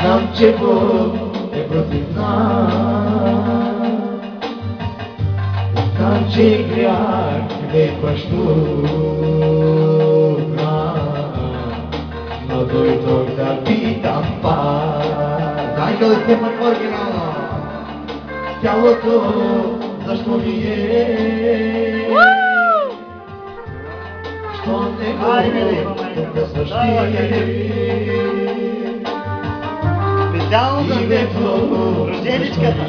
Знам, че Бог е против нас. Знам, че грях не пращука, но дойдох да питам пак. Дай да сте пак оригинално. Тялото защо ми е? Що не го да същи? Специално за рожденичката.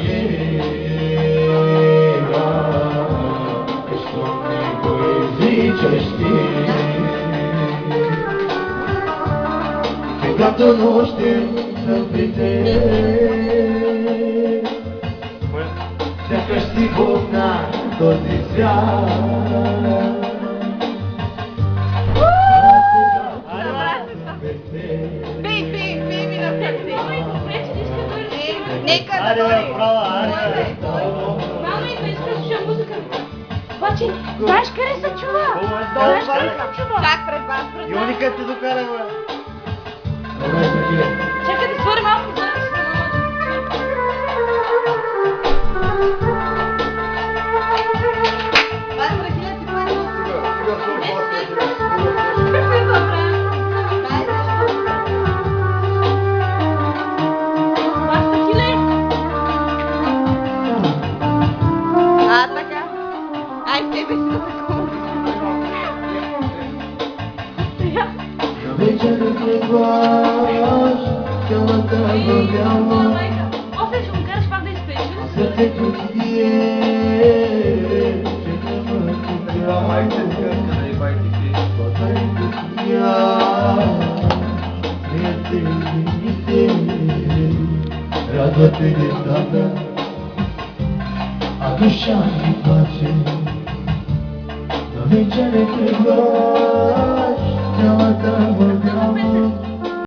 Що не го изричаш ти? Когато нощем съм при теб, сякаш си Бог на този свят. Аре, права, аре. Мама, идва, искаш да слушам музика. Обаче, знаеш къде се чува? Знаеш къде се чува? Чак пред вас, пред вас. Йоника те докара, бе. Чакай да свори малко звън. Вечер тръгваш, цялата горяла, После ще му караш пак да изпееш. сърцето ти бие, че няма край. Батерите ти я, приятелите, радвате децата, а душа ми плаче. На вечер тръгваш,